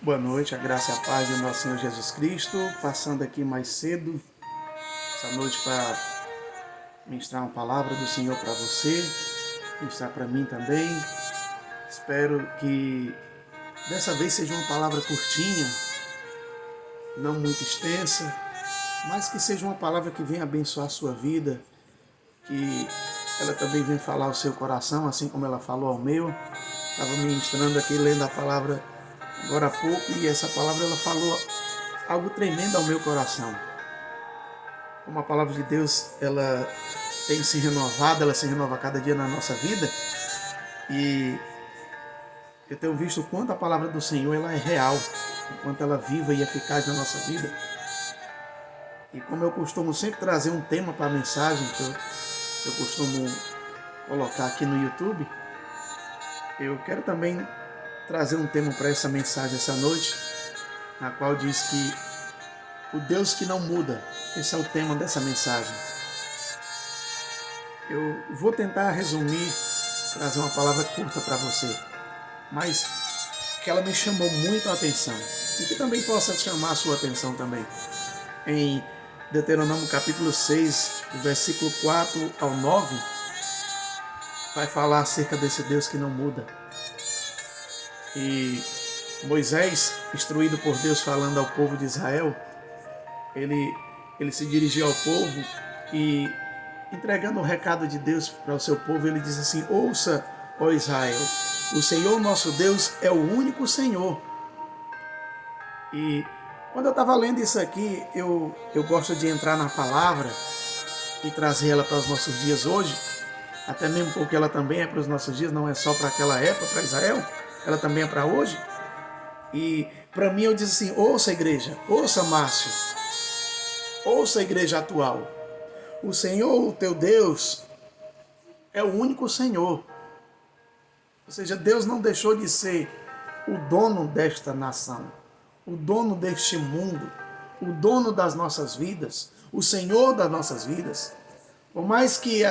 Boa noite, a graça e a paz do nosso Senhor Jesus Cristo. Passando aqui mais cedo, essa noite, para ministrar uma palavra do Senhor para você, ministrar para mim também. Espero que dessa vez seja uma palavra curtinha, não muito extensa, mas que seja uma palavra que venha abençoar a sua vida, que ela também venha falar ao seu coração, assim como ela falou ao meu. Estava ministrando aqui, lendo a palavra agora há pouco, e essa palavra ela falou algo tremendo ao meu coração. Como a palavra de Deus ela tem se renovado, ela se renova cada dia na nossa vida, e eu tenho visto o quanto a palavra do Senhor ela é real, o quanto ela é viva e eficaz na nossa vida. E como eu costumo sempre trazer um tema para a mensagem que eu costumo colocar aqui no YouTube, eu quero também trazer um tema para essa mensagem essa noite, na qual diz que o Deus que não muda. Esse é o tema dessa mensagem. Eu vou tentar resumir, trazer uma palavra curta para você, mas que ela me chamou muito a atenção e que também possa chamar a sua atenção também. Em Deuteronômio capítulo 6, versículo 4 ao 9, vai falar acerca desse Deus que não muda. E Moisés, instruído por Deus falando ao povo de Israel, ele se dirigiu ao povo e, entregando o recado de Deus para o seu povo, ele diz assim: ouça, ó Israel, o Senhor nosso Deus é o único Senhor. E quando eu estava lendo isso aqui, eu gosto de entrar na palavra e trazer ela para os nossos dias hoje, até mesmo porque ela também é para os nossos dias, não é só para aquela época, para Israel, ela também é para hoje. E para mim eu disse assim: ouça, igreja, ouça, Márcio, ouça, a igreja atual, o Senhor, o teu Deus, é o único Senhor. Ou seja, Deus não deixou de ser o dono desta nação, o dono deste mundo, o dono das nossas vidas, o Senhor das nossas vidas. Por mais que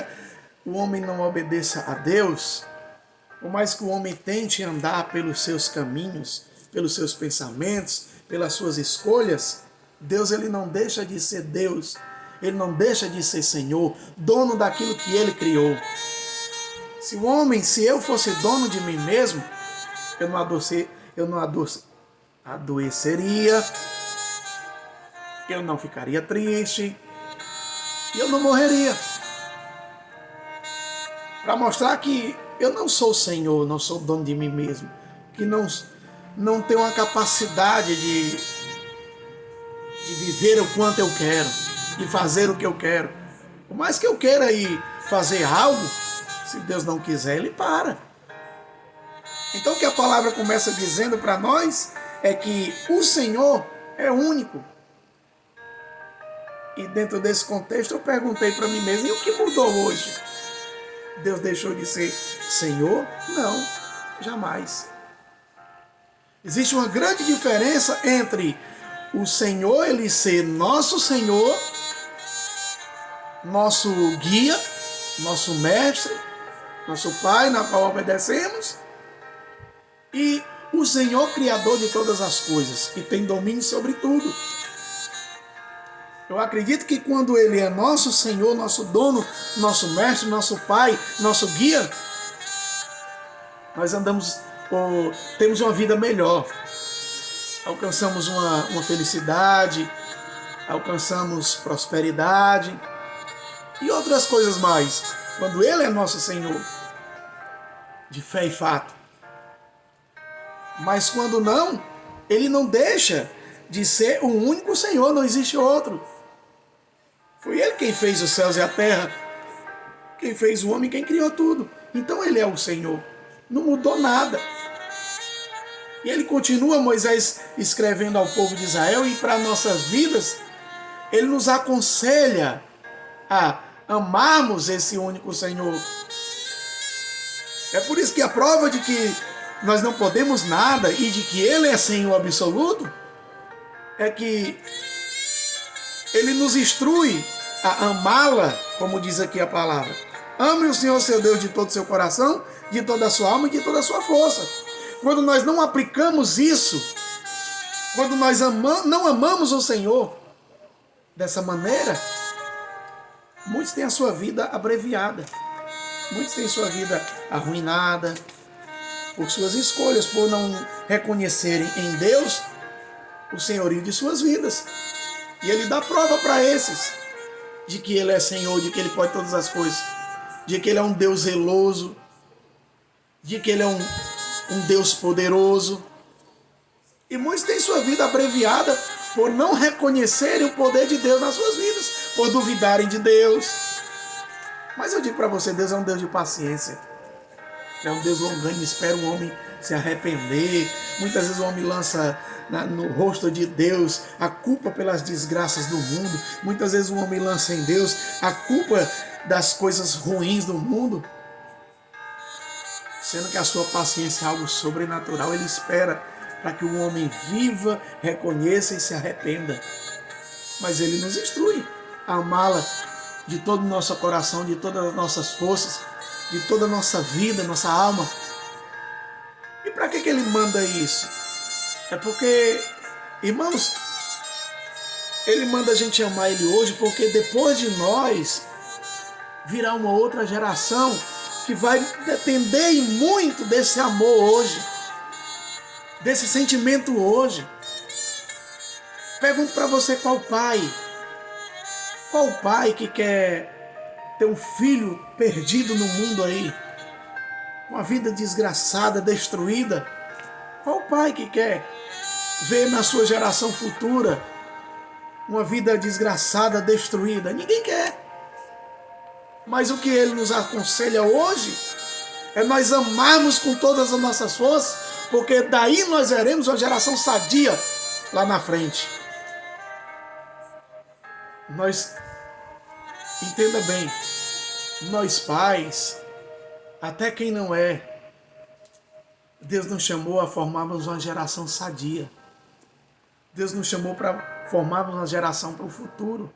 o homem não obedeça a Deus, por mais que o homem tente andar pelos seus caminhos, pelos seus pensamentos, pelas suas escolhas, Deus ele não deixa de ser Deus, ele não deixa de ser Senhor, dono daquilo que ele criou. Se eu fosse dono de mim mesmo, eu não adoeceria, eu não ficaria triste, e eu não morreria. Para mostrar que eu não sou Senhor, não sou dono de mim mesmo, que não tenho a capacidade de viver o quanto eu quero, de fazer o que eu quero. Por mais que eu queira ir fazer algo, se Deus não quiser, ele para. Então o que a palavra começa dizendo para nós é que o Senhor é único. E dentro desse contexto eu perguntei para mim mesmo: e o que mudou hoje? Deus deixou de ser Senhor? Não, jamais. Existe uma grande diferença entre o Senhor ele ser nosso Senhor, nosso guia, nosso mestre, nosso Pai, na qual obedecemos, e o Senhor Criador de todas as coisas, que tem domínio sobre tudo. Eu acredito que quando ele é nosso Senhor, nosso dono, nosso mestre, nosso Pai, nosso guia, nós temos uma vida melhor. Alcançamos uma felicidade, alcançamos prosperidade e outras coisas mais, quando ele é nosso Senhor, de fé e fato. Mas quando não, ele não deixa de ser o único Senhor, não existe outro. Foi ele quem fez os céus e a terra, quem fez o homem, quem criou tudo. Então ele é o Senhor, não mudou nada. E ele continua, Moisés, escrevendo ao povo de Israel, e para nossas vidas, ele nos aconselha a amarmos esse único Senhor. É por isso que a prova de que nós não podemos nada e de que ele é Senhor absoluto, é que ele nos instrui a amá-la, como diz aqui a palavra. Ame o Senhor seu Deus de todo o seu coração, de toda a sua alma e de toda a sua força. Quando nós não aplicamos isso, Quando nós não amamos o Senhor dessa maneira, muitos têm a sua vida abreviada. Muitos têm sua vida arruinada por suas escolhas, por não reconhecerem em Deus o senhorio de suas vidas. E Ele dá prova para esses de que Ele é Senhor, de que Ele pode todas as coisas, de que Ele é um Deus zeloso, de que Ele é um Deus poderoso. E muitos têm sua vida abreviada por não reconhecerem o poder de Deus nas suas vidas, por duvidarem de Deus. Mas eu digo para você, Deus é um Deus de paciência. É um Deus longânimo, espera o homem se arrepender. Muitas vezes o homem lança no rosto de Deus a culpa pelas desgraças do mundo. Muitas vezes o homem lança em Deus a culpa das coisas ruins do mundo. Sendo que a sua paciência é algo sobrenatural. Ele espera para que o homem viva, reconheça e se arrependa. Mas Ele nos instrui a amá-la de todo o nosso coração, de todas as nossas forças, de toda a nossa vida, nossa alma. E para que Ele manda isso? É porque, irmãos, Ele manda a gente amar Ele hoje, porque depois de nós virá uma outra geração que vai depender muito desse amor hoje, desse sentimento hoje. Pergunto para você, qual pai que quer ter um filho perdido no mundo aí, com a vida desgraçada, destruída? Qual pai que quer ver na sua geração futura uma vida desgraçada, destruída? Ninguém quer. Mas o que Ele nos aconselha hoje é nós amarmos com todas as nossas forças, porque daí nós veremos uma geração sadia lá na frente. Entenda bem, nós pais, até quem não é, Deus nos chamou a formarmos uma geração sadia. Deus nos chamou para formarmos uma geração para o futuro.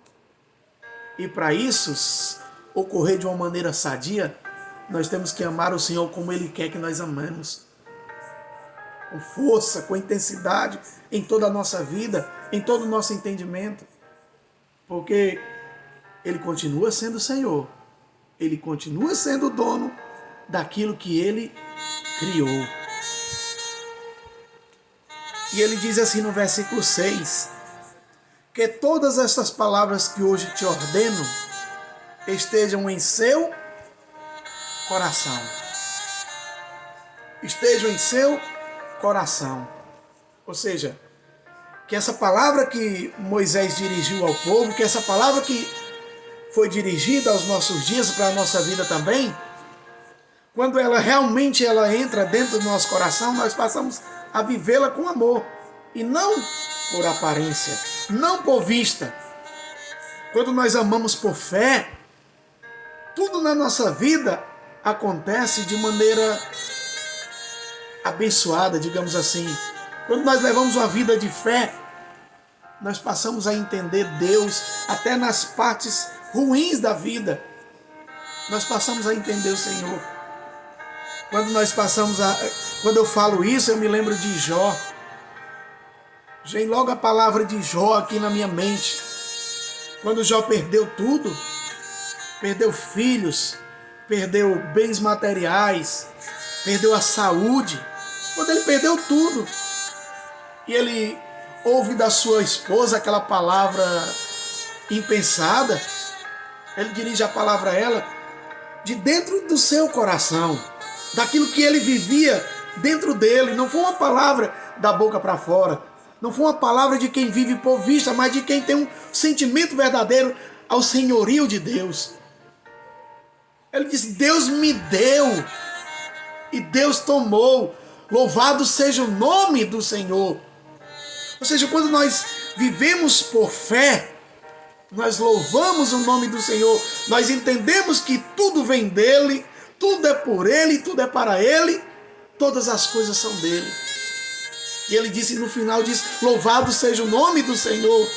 E para isso ocorrer de uma maneira sadia, nós temos que amar o Senhor como Ele quer que nós amemos. Com força, com intensidade, em toda a nossa vida, em todo o nosso entendimento. Porque Ele continua sendo Senhor. Ele continua sendo o dono daquilo que Ele criou. E Ele diz assim no versículo 6, que todas estas palavras que hoje te ordeno estejam em seu coração. Estejam em seu coração. Ou seja, que essa palavra que Moisés dirigiu ao povo, que essa palavra que foi dirigida aos nossos dias, para a nossa vida também, quando ela realmente entra dentro do nosso coração, nós passamos a vivê-la com amor, e não por aparência, não por vista. Quando nós amamos por fé, tudo na nossa vida acontece de maneira abençoada, digamos assim. Quando nós levamos uma vida de fé, nós passamos a entender Deus até nas partes ruins da vida. Nós passamos a entender o Senhor. Quando eu falo isso, eu me lembro de Jó. Vem logo a palavra de Jó aqui na minha mente. Quando Jó perdeu tudo, perdeu filhos, perdeu bens materiais, perdeu a saúde. Quando ele perdeu tudo, e ele ouve da sua esposa aquela palavra impensada, ele dirige a palavra a ela de dentro do seu coração, daquilo que ele vivia dentro dele. Não foi uma palavra da boca para fora, não foi uma palavra de quem vive por vista, mas de quem tem um sentimento verdadeiro ao senhorio de Deus. Ele disse: Deus me deu e Deus tomou, louvado seja o nome do Senhor. Ou seja, quando nós vivemos por fé, nós louvamos o nome do Senhor, nós entendemos que tudo vem dEle, tudo é por Ele, tudo é para Ele, todas as coisas são dEle. E Ele disse no final, louvado seja o nome do Senhor.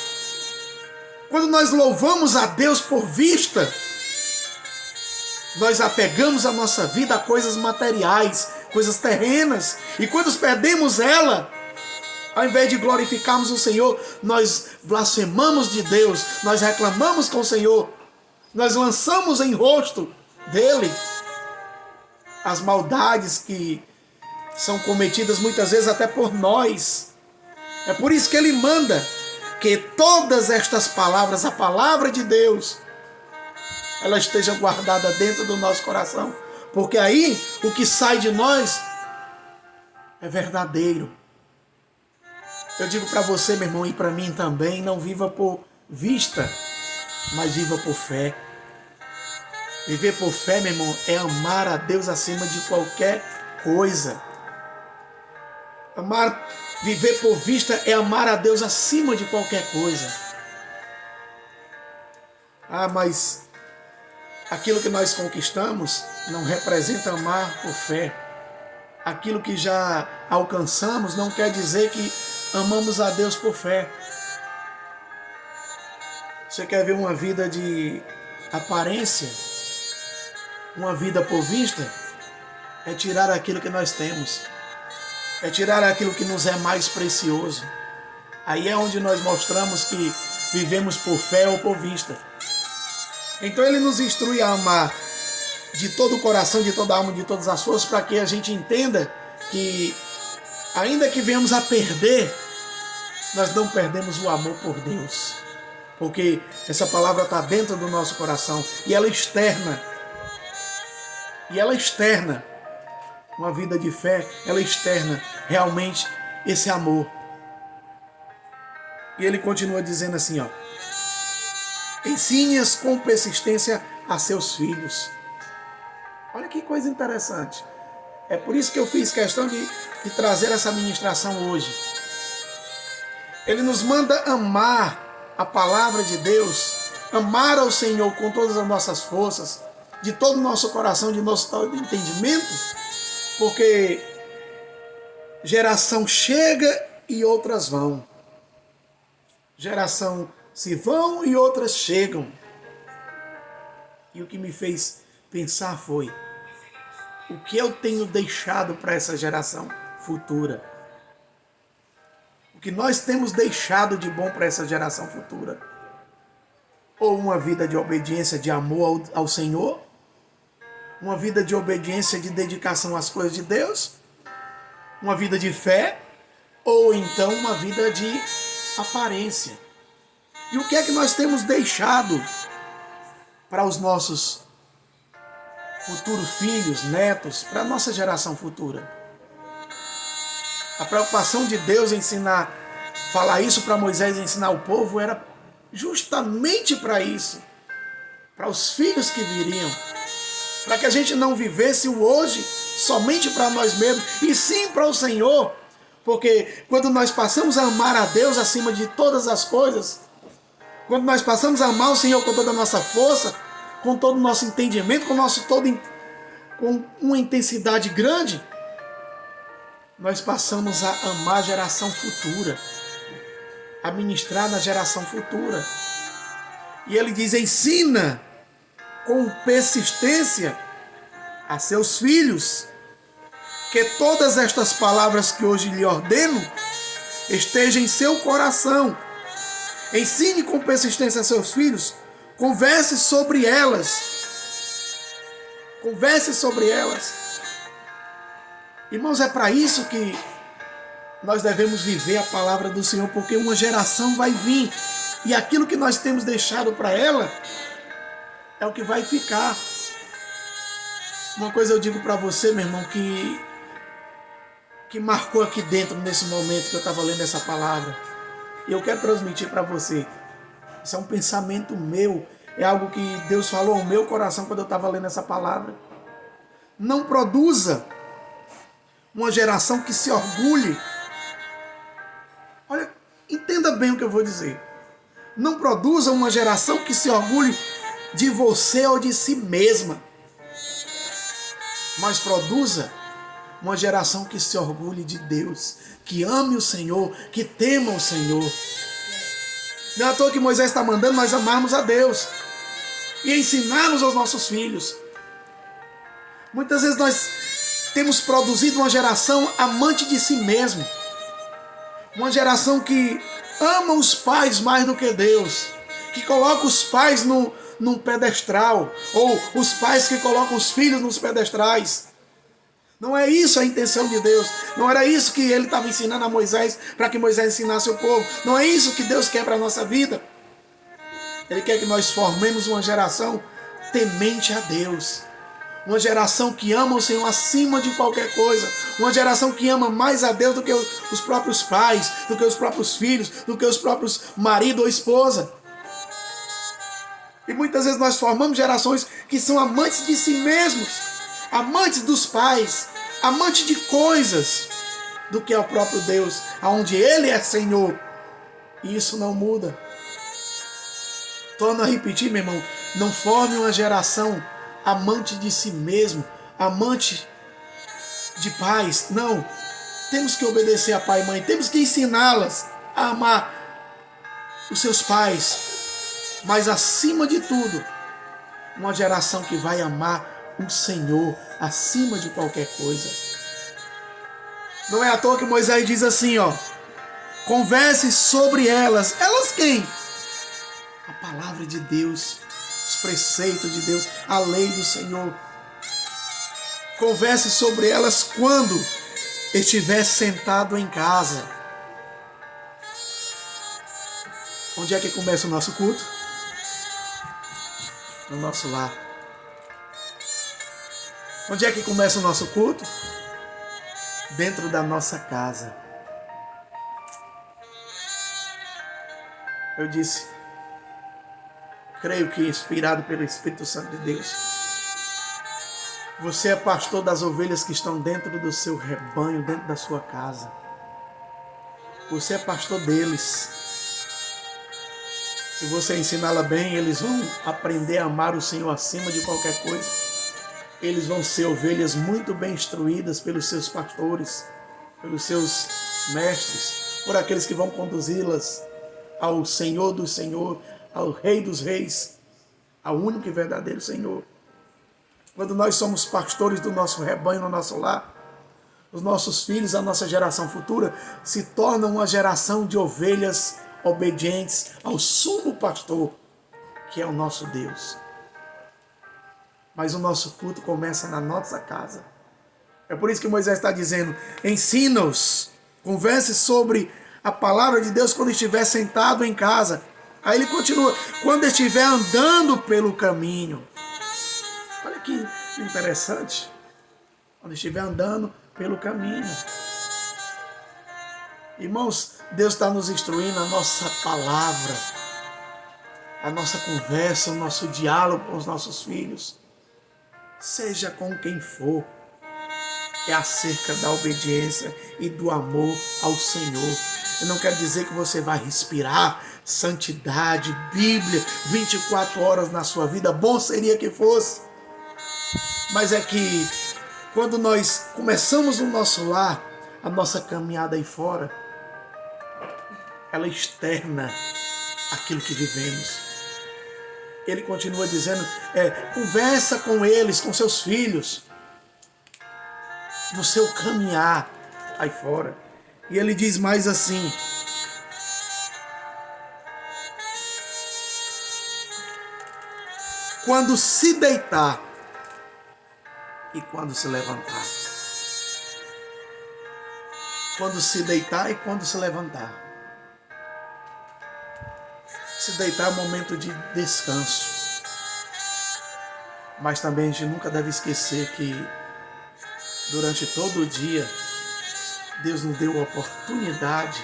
Quando nós louvamos a Deus por vista, nós apegamos a nossa vida a coisas materiais, coisas terrenas, e quando perdemos ela, Ao invés de glorificarmos o Senhor, nós blasfemamos de Deus, nós reclamamos com o Senhor, nós lançamos em rosto dele as maldades que são cometidas muitas vezes até por nós. É por isso que ele manda que todas estas palavras, a palavra de Deus, ela esteja guardada dentro do nosso coração, porque aí o que sai de nós é verdadeiro. Eu digo para você, meu irmão, e para mim também, não viva por vista, mas viva por fé. Viver por fé, meu irmão, é amar a Deus acima de qualquer coisa. Viver por vista é amar a Deus acima de qualquer coisa. Mas aquilo que nós conquistamos não representa amar por fé. Aquilo que já alcançamos não quer dizer que amamos a Deus por fé. Você quer ver uma vida de aparência? Uma vida por vista? É tirar aquilo que nós temos. É tirar aquilo que nos é mais precioso. Aí é onde nós mostramos que vivemos por fé ou por vista. Então ele nos instrui a amar de todo o coração, de toda a alma, de todas as forças, para que a gente entenda que, ainda que venhamos a perder, nós não perdemos o amor por Deus. Porque essa palavra está dentro do nosso coração e ela externa. Uma vida de fé, ela externa realmente esse amor. E ele continua dizendo assim, ó: ensine-as com persistência a seus filhos. Olha que coisa interessante. É por isso que eu fiz questão de trazer essa ministração hoje. Ele nos manda amar a palavra de Deus, amar ao Senhor com todas as nossas forças, de todo o nosso coração, de nosso todo entendimento, porque geração chega e outras vão. Geração se vão e outras chegam. E o que me fez pensar foi: o que eu tenho deixado para essa geração futura? O que nós temos deixado de bom para essa geração futura? Ou uma vida de obediência, de amor ao Senhor? Uma vida de obediência, de dedicação às coisas de Deus? Uma vida de fé? Ou então uma vida de aparência? E o que é que nós temos deixado para os nossos futuros filhos, netos, para a nossa geração futura? A preocupação de Deus em falar isso para Moisés, ensinar o povo, era justamente para isso, para os filhos que viriam, para que a gente não vivesse o hoje somente para nós mesmos, e sim para o Senhor, porque quando nós passamos a amar a Deus acima de todas as coisas, quando nós passamos a amar o Senhor com toda a nossa força, com todo o nosso entendimento, com uma intensidade grande, nós passamos a amar a geração futura, a ministrar na geração futura. E ele diz: ensina com persistência a seus filhos que todas estas palavras que hoje lhe ordeno estejam em seu coração. Ensine com persistência a seus filhos, converse sobre elas. Converse sobre elas. Irmãos, é para isso que nós devemos viver a palavra do Senhor, porque uma geração vai vir e aquilo que nós temos deixado para ela é o que vai ficar. Uma coisa eu digo para você, meu irmão, que marcou aqui dentro nesse momento que eu estava lendo essa palavra, e eu quero transmitir para você. Isso é um pensamento meu, é algo que Deus falou ao meu coração quando eu estava lendo essa palavra. Não produza uma geração que se orgulhe. Olha, entenda bem o que eu vou dizer. Não produza uma geração que se orgulhe de você ou de si mesma, mas produza uma geração que se orgulhe de Deus, que ame o Senhor, que tema o Senhor. Não é à toa que Moisés está mandando nós amarmos a Deus e ensinarmos aos nossos filhos. Muitas vezes nós temos produzido uma geração amante de si mesmo, Uma geração que ama os pais mais do que Deus, que coloca os pais num pedestral, ou os pais que colocam os filhos nos pedestrais. Não é isso a intenção de Deus. Não era isso que ele estava ensinando a Moisés, para que Moisés ensinasse o povo. Não é isso que Deus quer para a nossa vida. Ele quer que nós formemos uma geração temente a Deus. Uma geração que ama o Senhor acima de qualquer coisa. Uma geração que ama mais a Deus do que os próprios pais, do que os próprios filhos, do que os próprios marido ou esposa. E muitas vezes nós formamos gerações que são amantes de si mesmos, amantes dos pais, amantes de coisas, do que ao próprio Deus, aonde Ele é Senhor. E isso não muda. Torno a repetir, meu irmão, não forme uma geração amante de si mesmo, amante de pais. Não, temos que obedecer a pai e mãe, temos que ensiná-las a amar os seus pais. Mas acima de tudo, uma geração que vai amar o Senhor acima de qualquer coisa. Não é à toa que Moisés diz assim, ó: converse sobre elas. Elas quem? A palavra de Deus, os preceitos de Deus, a lei do Senhor. Converse sobre elas quando estiver sentado em casa. Onde é que começa o nosso culto? No nosso lar. Onde é que começa o nosso culto? Dentro da nossa casa. Eu disse, creio que inspirado pelo Espírito Santo de Deus, você é pastor das ovelhas que estão dentro do seu rebanho, dentro da sua casa. Você é pastor deles. Se você ensiná-la bem, eles vão aprender a amar o Senhor acima de qualquer coisa. Eles vão ser ovelhas muito bem instruídas pelos seus pastores, pelos seus mestres, por aqueles que vão conduzi-las ao Senhor do Senhor, ao Rei dos Reis, ao único e verdadeiro Senhor. Quando nós somos pastores do nosso rebanho, no nosso lar, os nossos filhos, a nossa geração futura, se tornam uma geração de ovelhas obedientes ao sumo pastor, que é o nosso Deus. Mas o nosso culto começa na nossa casa. É por isso que Moisés está dizendo, ensina-os, converse sobre a palavra de Deus quando estiver sentado em casa. Aí ele continua, quando estiver andando pelo caminho. Olha que interessante. Quando estiver andando pelo caminho. Irmãos, Deus está nos instruindo a nossa palavra, a nossa conversa, o nosso diálogo com os nossos filhos. Seja com quem for, é acerca da obediência e do amor ao Senhor. Eu não quero dizer que você vai respirar santidade, Bíblia, 24 horas na sua vida. Bom seria que fosse. Mas é que quando nós começamos no nosso lar, a nossa caminhada aí fora, ela externa aquilo que vivemos. Ele continua dizendo, conversa com eles, com seus filhos, no seu caminhar aí fora. E ele diz mais assim, quando se deitar e quando se levantar. Quando se deitar e quando se levantar. Se deitar é um momento de descanso. Mas também a gente nunca deve esquecer que durante todo o dia Deus nos deu a oportunidade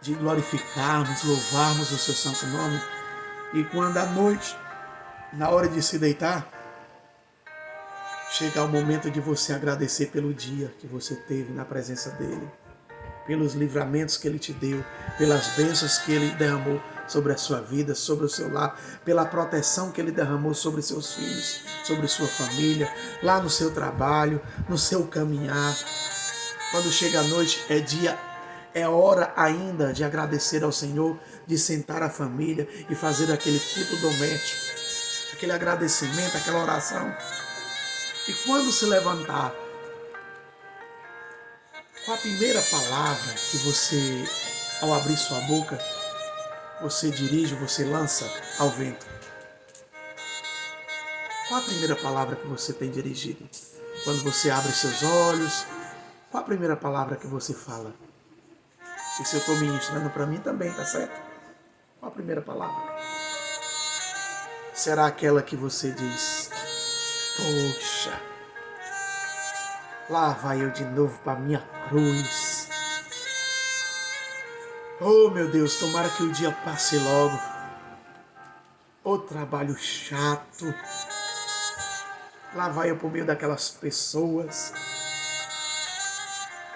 de glorificarmos, louvarmos o seu santo nome. E quando à noite, na hora de se deitar, chega o momento de você agradecer pelo dia que você teve na presença dele, pelos livramentos que ele te deu, pelas bênçãos que ele derramou sobre a sua vida, sobre o seu lar, pela proteção que ele derramou sobre seus filhos, sobre sua família, lá no seu trabalho, no seu caminhar. Quando chega a noite, é hora ainda de agradecer ao Senhor, de sentar a família e fazer aquele culto doméstico, aquele agradecimento, aquela oração. E quando se levantar, Qual a primeira palavra que você, ao abrir sua boca, você dirige, você lança ao vento? Qual a primeira palavra que você tem dirigido? Quando você abre seus olhos, qual a primeira palavra que você fala? E se eu estou ministrando para mim também, tá certo? Qual a primeira palavra? Será aquela que você diz: poxa, lá vai eu de novo para minha cruz. Oh meu Deus, tomara que o dia passe logo. O trabalho chato. Lá vai eu por meio daquelas pessoas.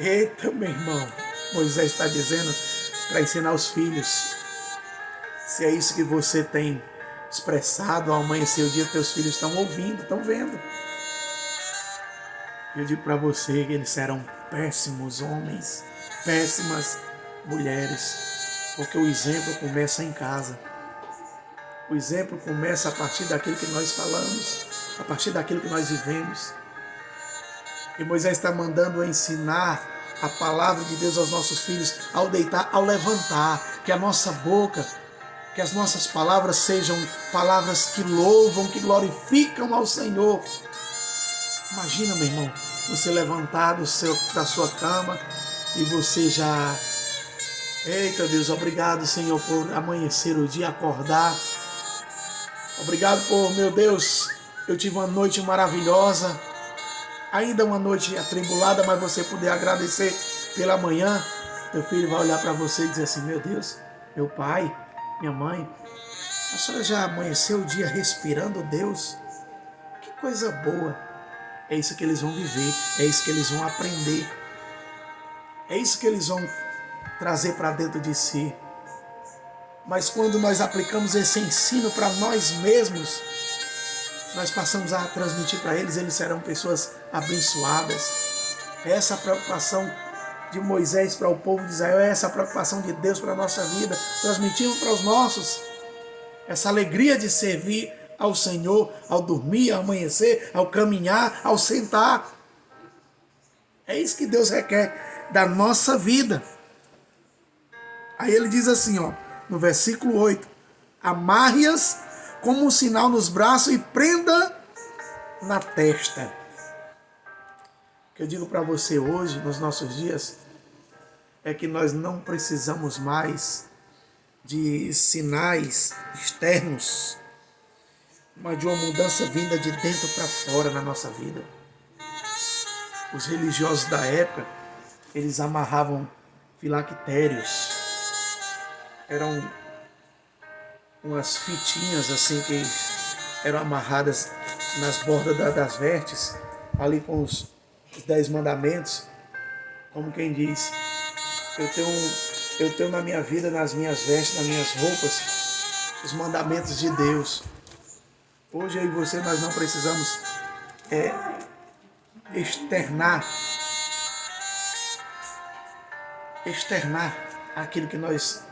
Eita, meu irmão, Moisés está dizendo para ensinar os filhos. Se é isso que você tem expressado ao amanhecer o dia, teus filhos estão ouvindo, estão vendo. Eu digo para você que eles serão péssimos homens, péssimas mulheres, porque o exemplo começa em casa. O exemplo começa a partir daquilo que nós falamos, a partir daquilo que nós vivemos. E Moisés está mandando ensinar a palavra de Deus aos nossos filhos ao deitar, ao levantar, que a nossa boca, que as nossas palavras sejam palavras que louvam, que glorificam ao Senhor. Imagina, meu irmão, você levantar da sua cama e você já... Eita Deus, obrigado, Senhor, por amanhecer o dia, acordar. Obrigado por, meu Deus, eu tive uma noite maravilhosa. Ainda uma noite atribulada, mas você poder agradecer pela manhã. Teu filho vai olhar para você e dizer assim: meu Deus, meu pai, minha mãe, a senhora já amanheceu o dia respirando Deus? Que coisa boa. É isso que eles vão viver, é isso que eles vão aprender. É isso que eles vão trazer para dentro de si. Mas quando nós aplicamos esse ensino para nós mesmos, nós passamos a transmitir para eles, eles serão pessoas abençoadas. É essa a preocupação de Moisés para o povo de Israel, é essa a preocupação de Deus para a nossa vida, transmitindo para os nossos essa alegria de servir ao Senhor, ao dormir, ao amanhecer, ao caminhar, ao sentar. É isso que Deus requer da nossa vida. Aí ele diz assim, ó, no versículo 8, amarre-as como um sinal nos braços e prenda na testa. O que eu digo para você hoje, nos nossos dias, é que nós não precisamos mais de sinais externos, mas de uma mudança vinda de dentro para fora na nossa vida. Os religiosos da época, eles amarravam filactérios. Eram umas fitinhas assim que eram amarradas nas bordas das vestes, ali com os 10 mandamentos, como quem diz, eu tenho na minha vida, nas minhas vestes, nas minhas roupas, os mandamentos de Deus. Hoje eu e você, nós não precisamos externar aquilo que nós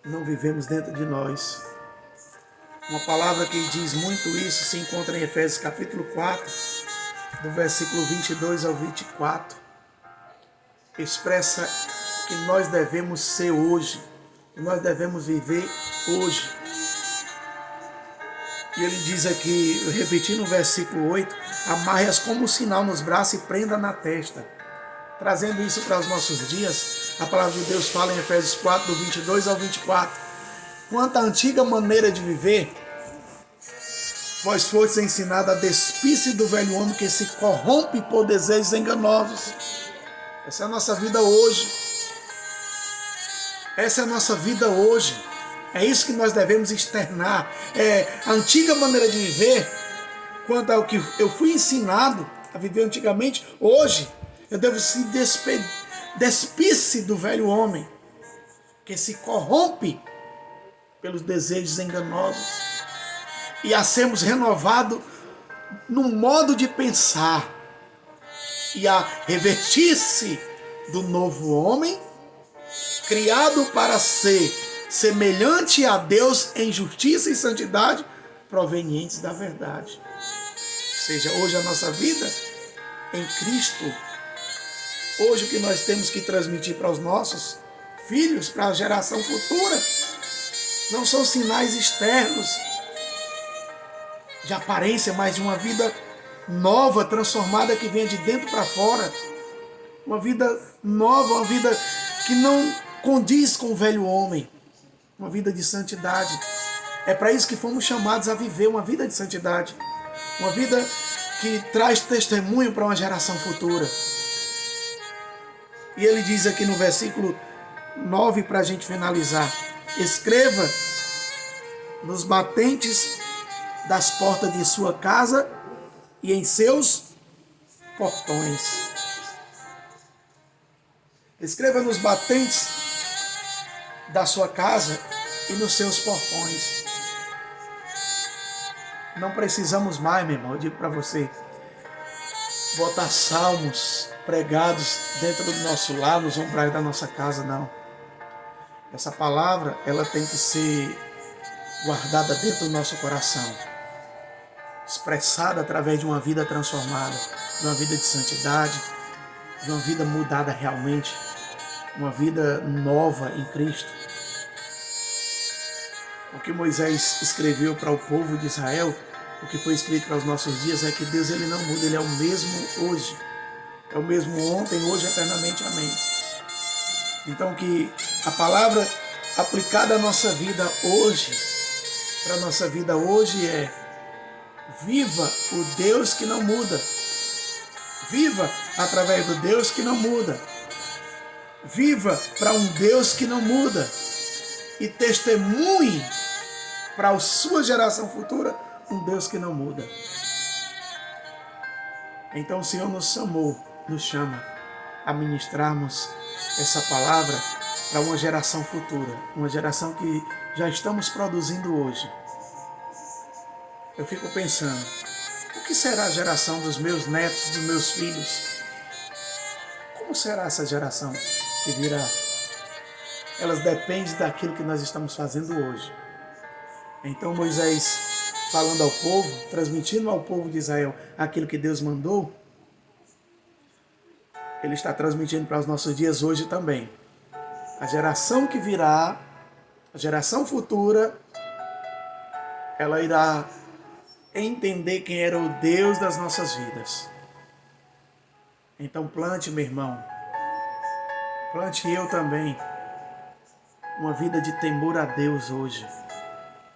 não vivemos dentro de nós. Uma palavra que diz muito isso se encontra em Efésios capítulo 4, do versículo 22 ao 24. Expressa que nós devemos ser hoje, que nós devemos viver hoje. E ele diz aqui, repetindo o versículo 8, amarre-as como um sinal nos braços e prenda na testa. Trazendo isso para os nossos dias, a palavra de Deus fala em Efésios 4, do 22 ao 24. Quanto à antiga maneira de viver, vós fostes ensinados a despir-se do velho homem que se corrompe por desejos enganosos. Essa é a nossa vida hoje. Essa é a nossa vida hoje. É isso que nós devemos externar. É a antiga maneira de viver, quanto ao que eu fui ensinado a viver antigamente, hoje eu devo se despir-se do velho homem que se corrompe pelos desejos enganosos e a sermos renovados no modo de pensar e a revestir-se do novo homem criado para ser semelhante a Deus em justiça e santidade provenientes da verdade. Ou seja, hoje a nossa vida em Cristo Hoje o que nós temos que transmitir para os nossos filhos, para a geração futura, não são sinais externos de aparência, mas de uma vida nova, transformada, que venha de dentro para fora. Uma vida nova, uma vida que não condiz com o velho homem. Uma vida de santidade. É para isso que fomos chamados a viver uma vida de santidade. Uma vida que traz testemunho para uma geração futura. E ele diz aqui no versículo 9, para a gente finalizar: escreva nos batentes das portas de sua casa e em seus portões. Escreva nos batentes da sua casa e nos seus portões. Não precisamos mais, meu irmão, eu digo para você, botar salmos pregados dentro do nosso lar, nos umbrais da nossa casa, não. Essa palavra, ela tem que ser guardada dentro do nosso coração, expressada através de uma vida transformada, de uma vida de santidade, de uma vida mudada realmente, uma vida nova em Cristo. O que Moisés escreveu para o povo de Israel, o que foi escrito para os nossos dias, é que Deus, ele não muda, ele é o mesmo hoje, é o mesmo ontem, hoje, eternamente. Amém. Então que a palavra aplicada à nossa vida hoje, para a nossa vida hoje, é: viva o Deus que não muda. Viva através do Deus que não muda. Viva para um Deus que não muda. E testemunhe para a sua geração futura um Deus que não muda. Então o Senhor nos chamou, nos chama a ministrarmos essa palavra para uma geração futura, uma geração que já estamos produzindo hoje. Eu fico pensando, o que será a geração dos meus netos, dos meus filhos? Como será essa geração que virá? Elas dependem daquilo que nós estamos fazendo hoje. Então Moisés, falando ao povo, transmitindo ao povo de Israel aquilo que Deus mandou, ele está transmitindo para os nossos dias hoje também. A geração que virá, a geração futura, ela irá entender quem era o Deus das nossas vidas. Então plante, meu irmão, plante eu também, uma vida de temor a Deus hoje,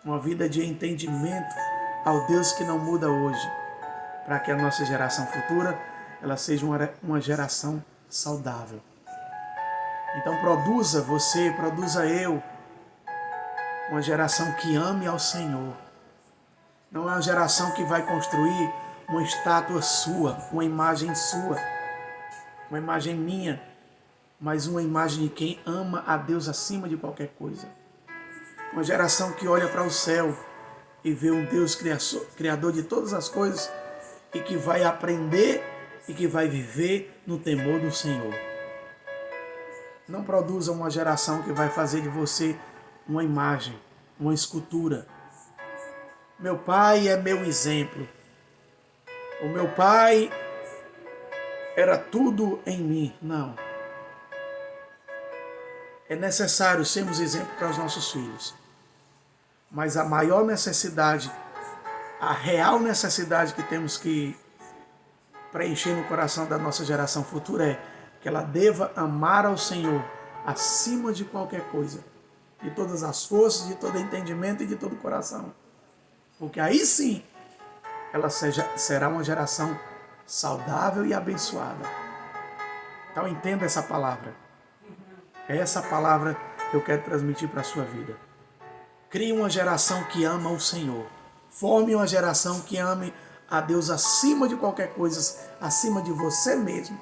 uma vida de entendimento ao Deus que não muda hoje, para que a nossa geração futura, ela seja uma geração saudável. Então produza você, produza eu, uma geração que ame ao Senhor. Não é uma geração que vai construir uma estátua sua, uma imagem sua, uma imagem minha, mas uma imagem de quem ama a Deus acima de qualquer coisa. Uma geração que olha para o céu e vê um Deus criador de todas as coisas e que vai aprender e que vai viver no temor do Senhor. Não produza uma geração que vai fazer de você uma imagem, uma escultura. Meu pai é meu exemplo. O meu pai era tudo em mim. Não. É necessário sermos exemplo para os nossos filhos. Mas a maior necessidade, a real necessidade que temos que preencher no coração da nossa geração futura é que ela deva amar ao Senhor acima de qualquer coisa, de todas as forças, de todo entendimento e de todo coração. Porque aí sim, ela será uma geração saudável e abençoada. Então entenda essa palavra. É essa palavra que eu quero transmitir para a sua vida. Crie uma geração que ama o Senhor. Forme uma geração que ame a Deus acima de qualquer coisa, acima de você mesmo.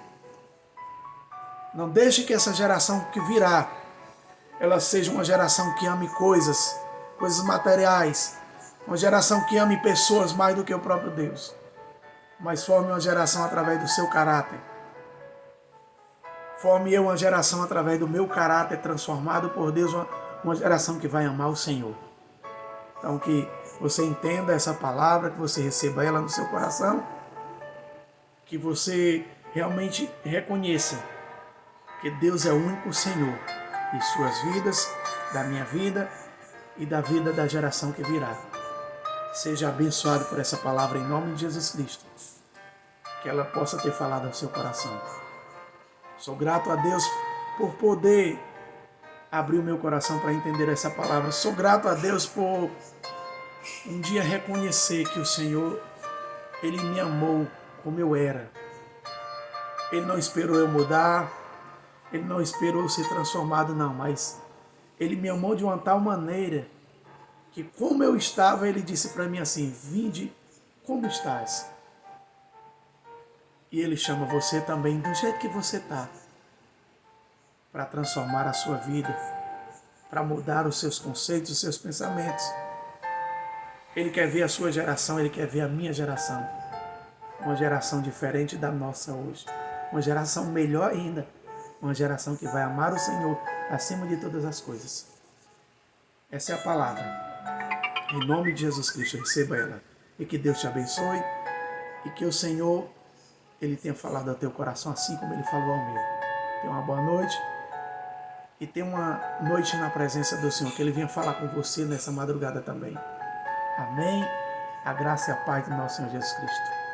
Não deixe que essa geração que virá, ela seja uma geração que ame coisas materiais, uma geração que ame pessoas mais do que o próprio Deus. Mas forme uma geração através do seu caráter. Forme eu uma geração através do meu caráter transformado por Deus, uma geração que vai amar o Senhor. Então que você entenda essa palavra, que você receba ela no seu coração, que você realmente reconheça porque Deus é o único Senhor de suas vidas, da minha vida e da vida da geração que virá. Seja abençoado por essa palavra em nome de Jesus Cristo, que ela possa ter falado ao seu coração. Sou grato a Deus por poder abrir o meu coração para entender essa palavra. Sou grato a Deus por um dia reconhecer que o Senhor, Ele me amou como eu era. Ele não esperou eu mudar, Ele não esperou eu ser transformado, não, mas Ele me amou de uma tal maneira que, como eu estava, Ele disse para mim assim: vinde como estás. E Ele chama você também do jeito que você está, para transformar a sua vida, para mudar os seus conceitos, os seus pensamentos. Ele quer ver a sua geração, Ele quer ver a minha geração. Uma geração diferente da nossa hoje. Uma geração melhor ainda. Uma geração que vai amar o Senhor acima de todas as coisas. Essa é a palavra. Em nome de Jesus Cristo, receba ela. E que Deus te abençoe. E que o Senhor, Ele tenha falado ao teu coração assim como Ele falou ao meu. Tenha uma boa noite. E tenha uma noite na presença do Senhor. Que Ele venha falar com você nessa madrugada também. Amém. A graça e a paz do nosso Senhor Jesus Cristo.